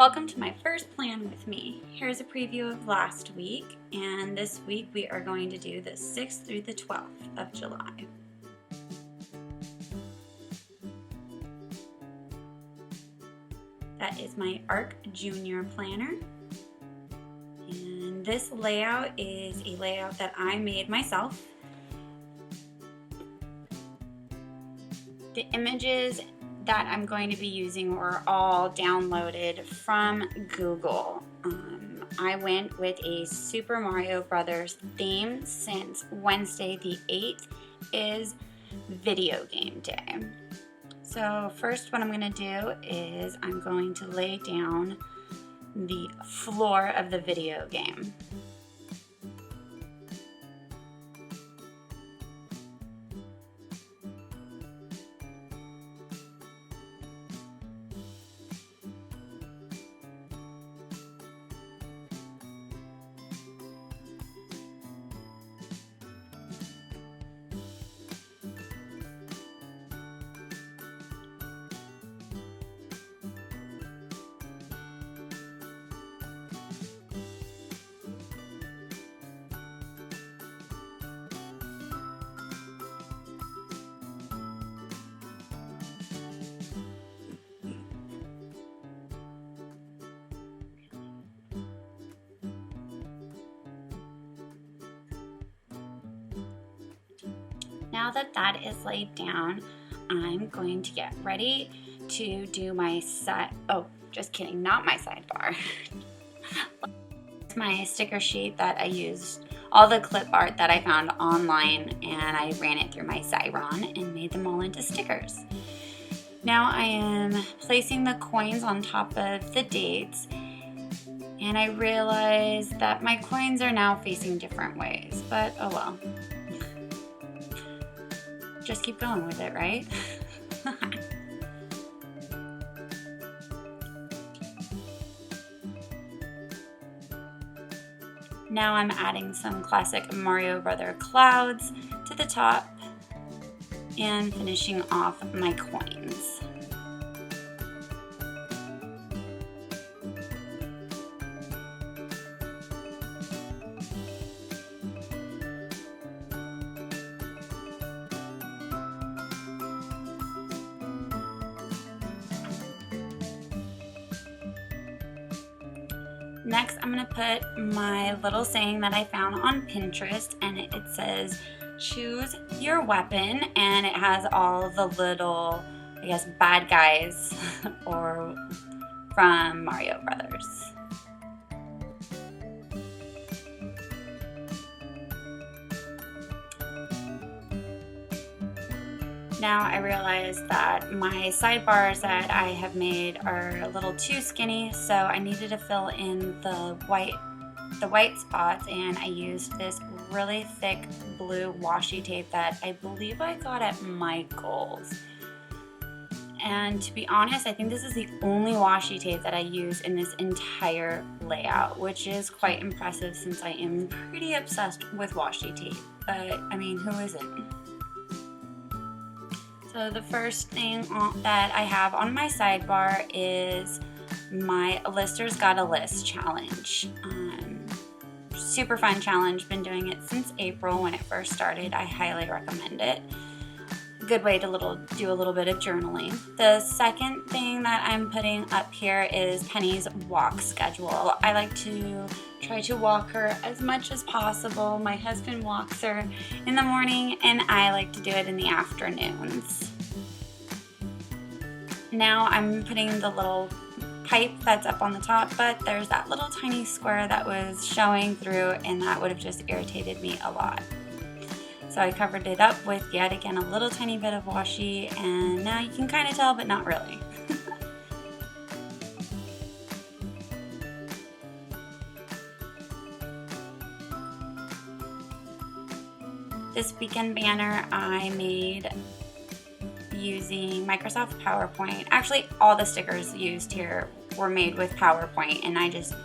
Welcome to my first plan with me. Here's a preview of last week, and this week we are going to do the 6th through the 12th of July. That is my ARC Junior planner. And this layout is a layout that I made myself. The images that I'm going to be using were all downloaded from Google. I went with a Super Mario Brothers theme since Wednesday the 8th is video game day. So first what I'm going to do is I'm going to lay down the floor of the video game. Now that that is laid down, I'm going to get ready to do my just kidding, not my sidebar. It's my sticker sheet that I used, all the clip art that I found online, and I ran it through my Xyron and made them all into stickers. Now I am placing the coins on top of the dates, and I realize that my coins are now facing different ways, but oh well. Just keep going with it, right? Now I'm adding some classic Mario Brother clouds to the top and finishing off my coins. Next, I'm going to put my little saying that I found on Pinterest, and it says, choose your weapon, and it has all the little, I guess, bad guys or from Mario Brothers. Now I realize that my sidebars that I have made are a little too skinny, so I needed to fill in the white spots, and I used this really thick blue washi tape that I believe I got at Michael's. And to be honest, I think this is the only washi tape that I use in this entire layout, which is quite impressive since I am pretty obsessed with washi tape. But I mean, who isn't? So the first thing that I have on my sidebar is my Lister's Got a List challenge. Super fun challenge, been doing it since April when it first started. I highly recommend it. Good way to do a little bit of journaling. The second thing that I'm putting up here is Penny's walk schedule. I like to try to walk her as much as possible. My husband walks her in the morning, and I like to do it in the afternoons. Now I'm putting the little pipe that's up on the top, but there's that little tiny square that was showing through, and that would have just irritated me a lot. So I covered it up with, yet again, a little tiny bit of washi, and now you can kind of tell, but not really. This weekend banner I made using Microsoft PowerPoint. Actually, all the stickers used here were made with PowerPoint, and I just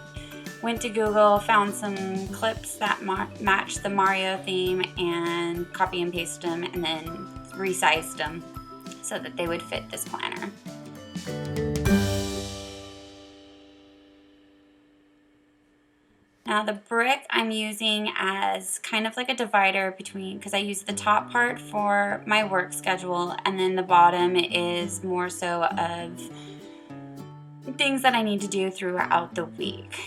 went to Google, found some clips that matched the Mario theme, and copy and pasted them, and then resized them so that they would fit this planner. Now the brick I'm using as kind of like a divider between, because I use the top part for my work schedule and then the bottom is more so of things that I need to do throughout the week.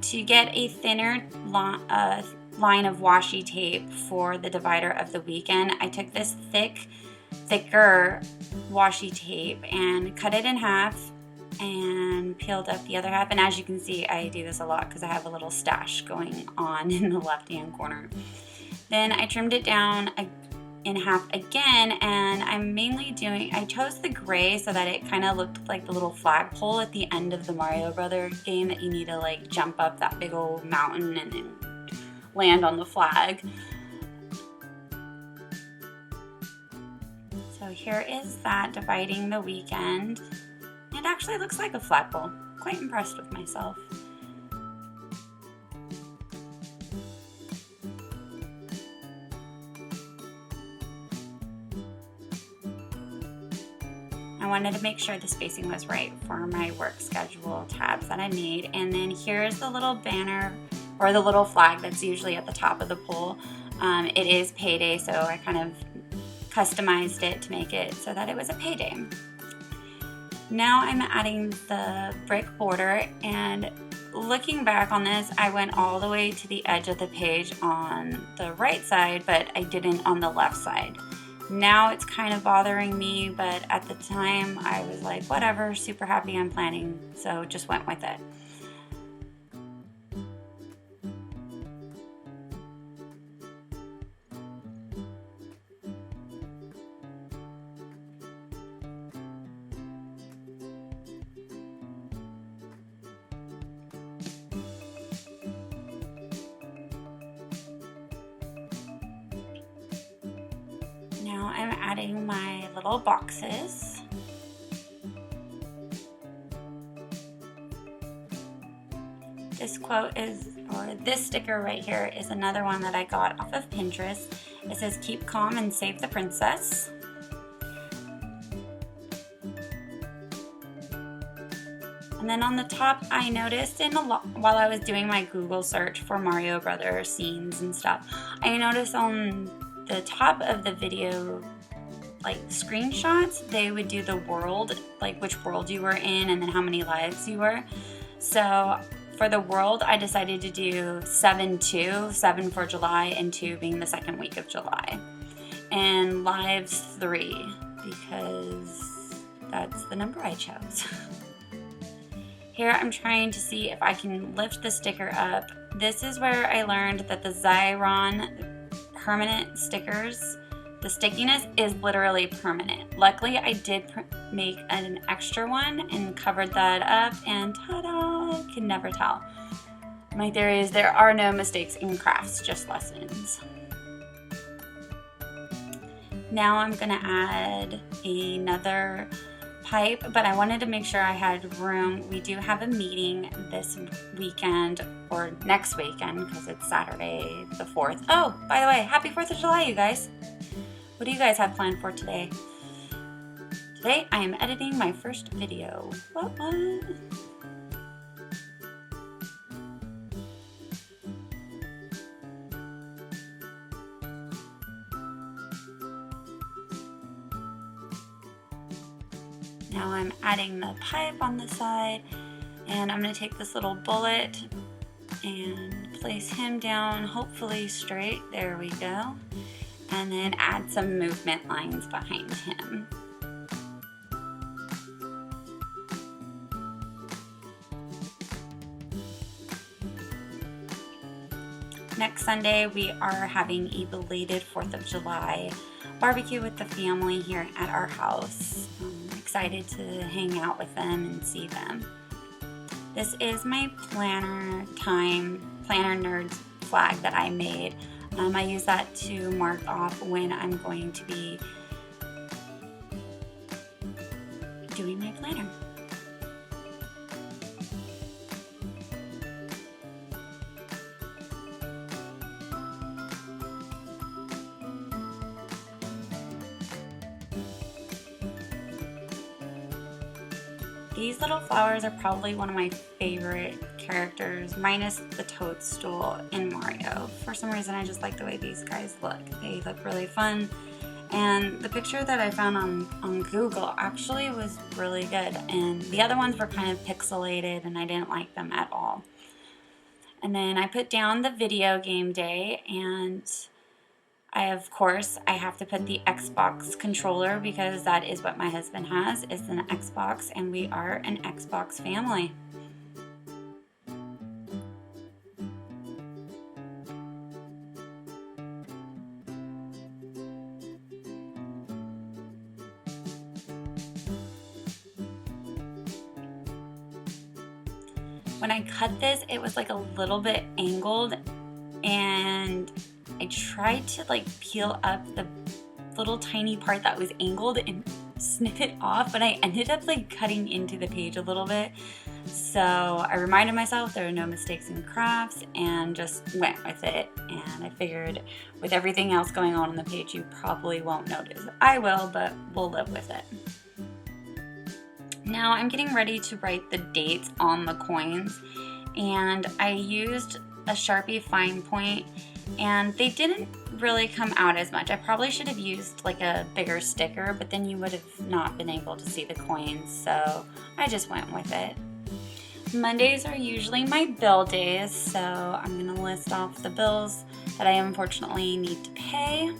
To get a thinner line of washi tape for the divider of the weekend, I took this thicker washi tape and cut it in half and peeled up the other half. And as you can see, I do this a lot because I have a little stash going on in the left hand corner. Then I trimmed it down in half again, and I chose the gray so that it kind of looked like the little flagpole at the end of the Mario Brothers game that you need to like jump up that big old mountain and then land on the flag. So here is that dividing the weekend. It actually looks like a flagpole. Quite impressed with myself. I wanted to make sure the spacing was right for my work schedule tabs that I made. And then here's the little banner or the little flag that's usually at the top of the pole. It is payday, so I kind of customized it to make it so that it was a payday. Now I'm adding the brick border, and looking back on this, I went all the way to the edge of the page on the right side, but I didn't on the left side. Now it's kind of bothering me, but at the time I was like, whatever, super happy I'm planning, so just went with it. Now I'm adding my little boxes. This quote this sticker right here is another one that I got off of Pinterest. It says, "Keep calm and save the princess." And then on the top, I noticed while I was doing my Google search for Mario Brothers scenes and stuff, I noticed on the top of the video, like screenshots, they would do the world, like which world you were in and then how many lives you were. So for the world, I decided to do 7-2, 7 for July and 2 being the second week of July. And lives 3 because that's the number I chose. Here I'm trying to see if I can lift the sticker up. This is where I learned that the Xyron permanent stickers, the stickiness is literally permanent. Luckily I did make an extra one and covered that up, and ta-da, I can never tell. My theory is there are no mistakes in crafts, just lessons. Now I'm gonna add another pipe, but I wanted to make sure I had room. We do have a meeting this weekend, or next weekend, because it's Saturday the 4th. Oh, by the way, happy 4th of July, you guys. What do you guys have planned for today? Today I am editing my first video. What? Now I'm adding the pipe on the side, and I'm going to take this little bullet and place him down, hopefully straight. There we go. And then add some movement lines behind him. Next Sunday we are having a belated 4th of July barbecue with the family here at our house. Excited to hang out with them and see them. This is my planner nerd flag that I made. I use that to mark off when I'm going to be doing my planner. These little flowers are probably one of my favorite characters minus the Toadstool in Mario. For some reason I just like the way these guys look. They look really fun. And the picture that I found on Google actually was really good, and the other ones were kind of pixelated and I didn't like them at all. And then I put down the video game day, and I have to put the Xbox controller because that is what my husband has, is an Xbox, and we are an Xbox family. When I cut this, it was like a little bit angled, and I tried to like peel up the little tiny part that was angled and snip it off, but I ended up like cutting into the page a little bit. So I reminded myself there are no mistakes in crafts and just went with it. And I figured with everything else going on the page, you probably won't notice. I will, but we'll live with it. Now I'm getting ready to write the dates on the coins, and I used a Sharpie fine point, and they didn't really come out as much. I probably should have used like a bigger sticker, but then you would have not been able to see the coins, so I just went with it. Mondays are usually my bill days, so I'm going to list off the bills that I unfortunately need to pay.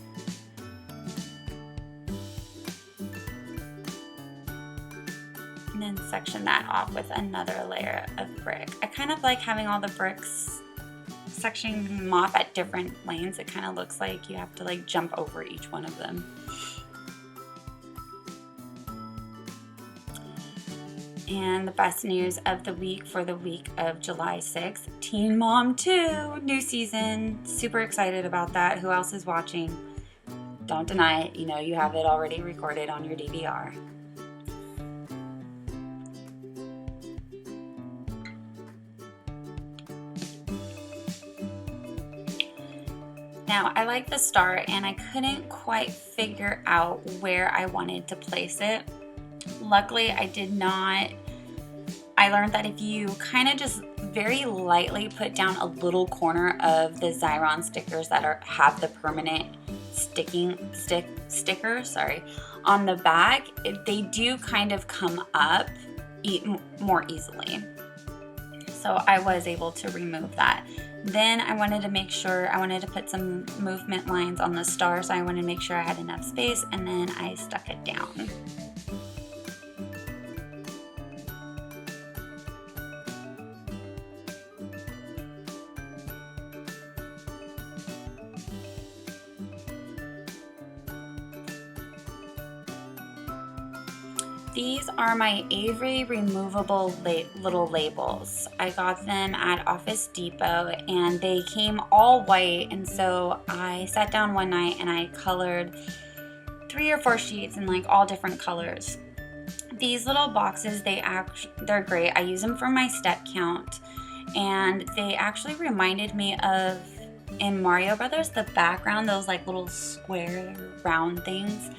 And then section that off with another layer of brick. I kind of like having all the bricks sectioning them off at different lanes. It kind of looks like you have to like jump over each one of them. And the best news of the week for the week of July 6th, Teen Mom 2, new season. Super excited about that. Who else is watching? Don't deny it. You know you have it already recorded on your DVR. Now, I like the star, and I couldn't quite figure out where I wanted to place it. Luckily, I learned that if you kind of just very lightly put down a little corner of the Xyron stickers that have the permanent sticker on the back, they do kind of come up more easily. So I was able to remove that. Then I wanted to put some movement lines on the star, so I wanted to make sure I had enough space, and then I stuck it down. These are my Avery removable little labels. I got them at Office Depot, and they came all white, and so I sat down one night and I colored 3 or 4 sheets in like all different colors. These little boxes, they're great. I use them for my step count, and they actually reminded me of, in Mario Brothers, the background, those like little square round things.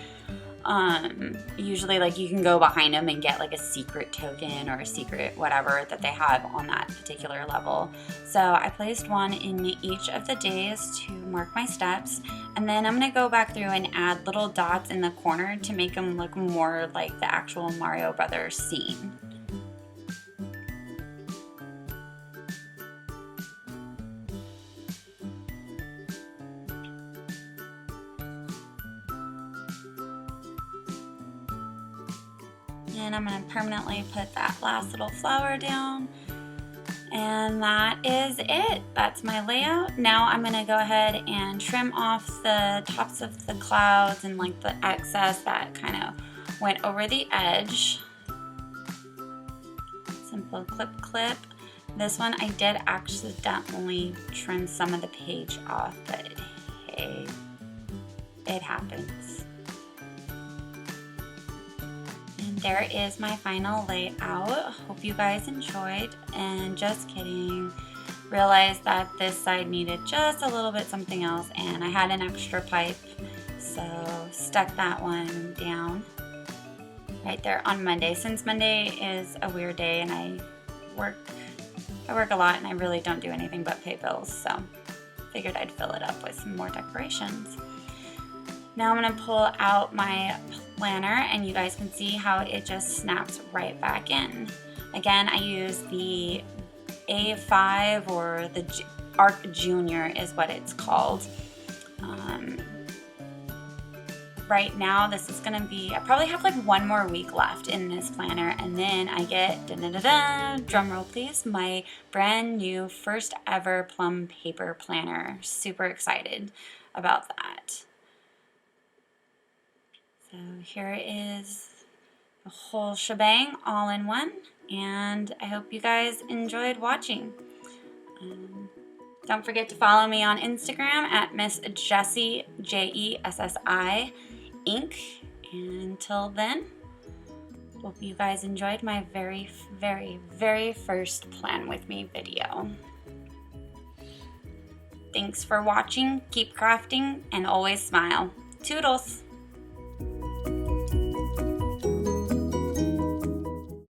Usually like you can go behind them and get like a secret token or a secret whatever that they have on that particular level. So I placed one in each of the days to mark my steps, and then I'm going to go back through and add little dots in the corner to make them look more like the actual Mario Brothers scene. And I'm going to permanently put that last little flower down. And that is it. That's my layout. Now I'm going to go ahead and trim off the tops of the clouds and like the excess that kind of went over the edge. Simple clip. This one I did accidentally trim some of the page off, but hey, it happens. There is my final layout. Hope you guys enjoyed, and just kidding. Realized that this side needed just a little bit something else, and I had an extra pipe, so stuck that one down right there on Monday. Since Monday is a weird day and I work I work a lot and I really don't do anything but pay bills, so figured I'd fill it up with some more decorations. Now I'm going to pull out my planner and you guys can see how it just snaps right back in. Again, I use the A5 or the Arc Junior is what it's called. Right now this is going to be, I probably have like 1 more week left in this planner, and then I get, drum roll please, my brand new first ever plum paper planner. Super excited about that. So here is the whole shebang all in one, and I hope you guys enjoyed watching. Don't forget to follow me on Instagram at Miss Jessie, Jessi Inc. And until then, hope you guys enjoyed my very, very, very first Plan With Me video. Thanks for watching, keep crafting, and always smile. Toodles!